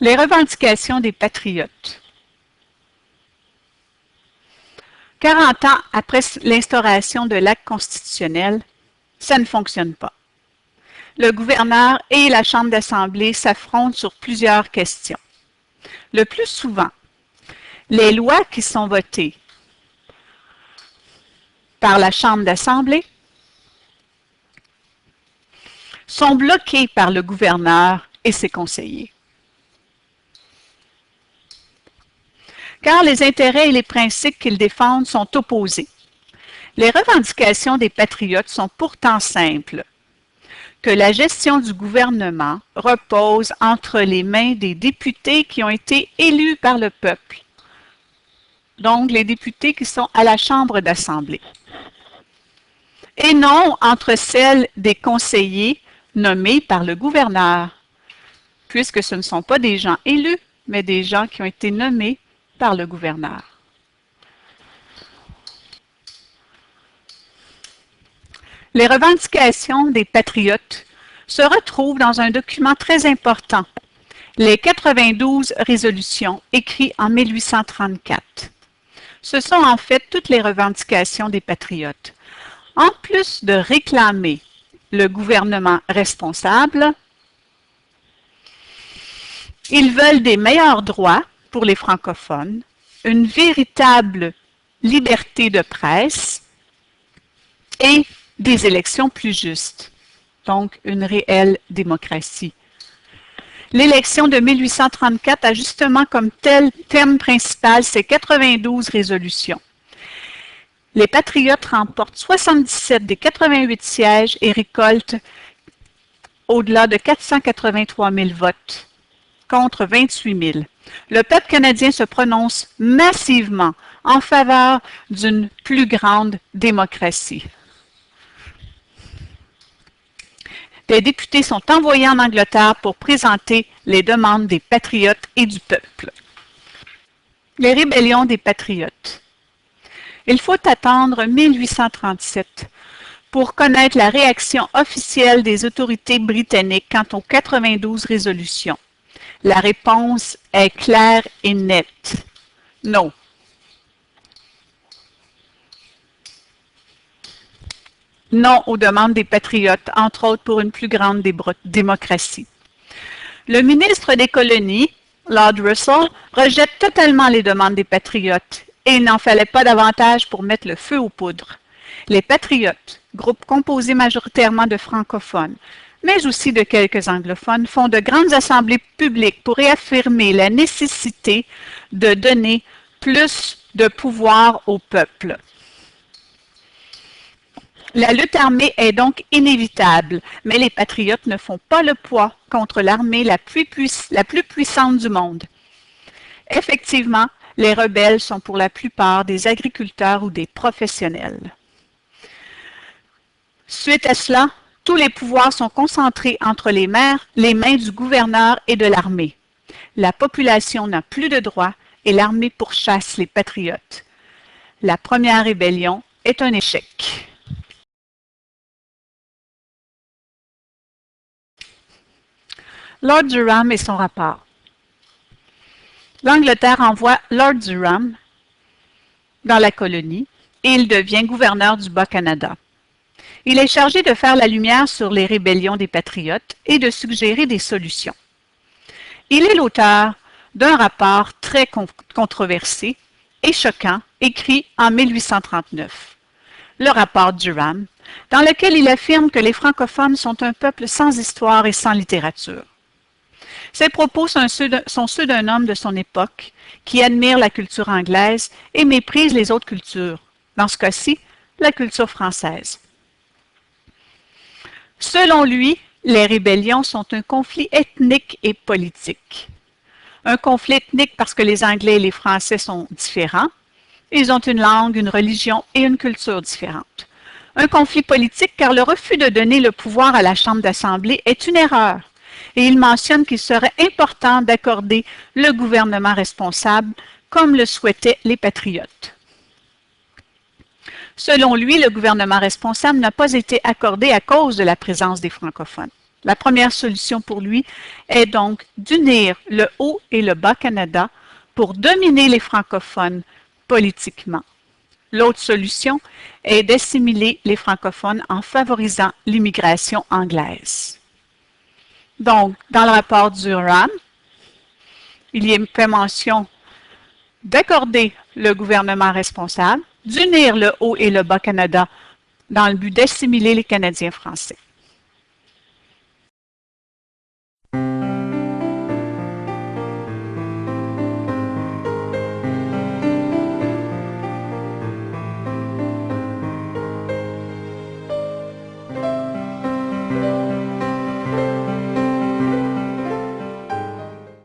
Les revendications des patriotes. 40 ans après l'instauration de l'acte constitutionnel, ça ne fonctionne pas. Le gouverneur et la Chambre d'Assemblée s'affrontent sur plusieurs questions. Le plus souvent, les lois qui sont votées par la Chambre d'Assemblée sont bloquées par le gouverneur et ses conseillers. Car les intérêts et les principes qu'ils défendent sont opposés. Les revendications des patriotes sont pourtant simples. Que la gestion du gouvernement repose entre les mains des députés qui ont été élus par le peuple. Donc, les députés qui sont à la Chambre d'Assemblée. Et non entre celles des conseillers nommés par le gouverneur, puisque ce ne sont pas des gens élus, mais des gens qui ont été nommés par le gouverneur. Les revendications des patriotes se retrouvent dans un document très important, les 92 résolutions écrites en 1834. Ce sont en fait toutes les revendications des patriotes. En plus de réclamer le gouvernement responsable, ils veulent des meilleurs droits pour les francophones, une véritable liberté de presse et des élections plus justes, donc une réelle démocratie. L'élection de 1834 a justement comme tel thème principal ces 92 résolutions. Les patriotes remportent 77 des 88 sièges et récoltent au-delà de 483 000 votes, contre 28 000. Le peuple canadien se prononce massivement en faveur d'une plus grande démocratie. Des députés sont envoyés en Angleterre pour présenter les demandes des patriotes et du peuple. Les rébellions des patriotes. Il faut attendre 1837 pour connaître la réaction officielle des autorités britanniques quant aux 92 résolutions. La réponse est claire et nette. Non. Non aux demandes des patriotes, entre autres pour une plus grande démocratie. Le ministre des colonies, Lord Russell, rejette totalement les demandes des patriotes et il n'en fallait pas davantage pour mettre le feu aux poudres. Les patriotes, groupe composé majoritairement de francophones, mais aussi de quelques anglophones, font de grandes assemblées publiques pour réaffirmer la nécessité de donner plus de pouvoir au peuple. La lutte armée est donc inévitable, mais les patriotes ne font pas le poids contre l'armée la plus puissante du monde. Effectivement, les rebelles sont pour la plupart des agriculteurs ou des professionnels. Suite à cela, tous les pouvoirs sont concentrés entre les mains du gouverneur et de l'armée. La population n'a plus de droits et l'armée pourchasse les patriotes. La première rébellion est un échec. Lord Durham et son rapport. L'Angleterre envoie Lord Durham dans la colonie et il devient gouverneur du Bas-Canada. Il est chargé de faire la lumière sur les rébellions des patriotes et de suggérer des solutions. Il est l'auteur d'un rapport très controversé et choquant, écrit en 1839, le rapport Durham, dans lequel il affirme que les francophones sont un peuple sans histoire et sans littérature. Ses propos sont ceux d'un homme de son époque qui admire la culture anglaise et méprise les autres cultures, dans ce cas-ci, la culture française. Selon lui, les rébellions sont un conflit ethnique et politique. Un conflit ethnique parce que les Anglais et les Français sont différents. Ils ont une langue, une religion et une culture différentes. Un conflit politique car le refus de donner le pouvoir à la Chambre d'Assemblée est une erreur. Et il mentionne qu'il serait important d'accorder le gouvernement responsable comme le souhaitaient les patriotes. Selon lui, le gouvernement responsable n'a pas été accordé à cause de la présence des francophones. La première solution pour lui est donc d'unir le Haut et le Bas-Canada pour dominer les francophones politiquement. L'autre solution est d'assimiler les francophones en favorisant l'immigration anglaise. Donc, dans le rapport Durham, il y est fait mention d'accorder le gouvernement responsable, d'unir le Haut et le Bas-Canada dans le but d'assimiler les Canadiens français.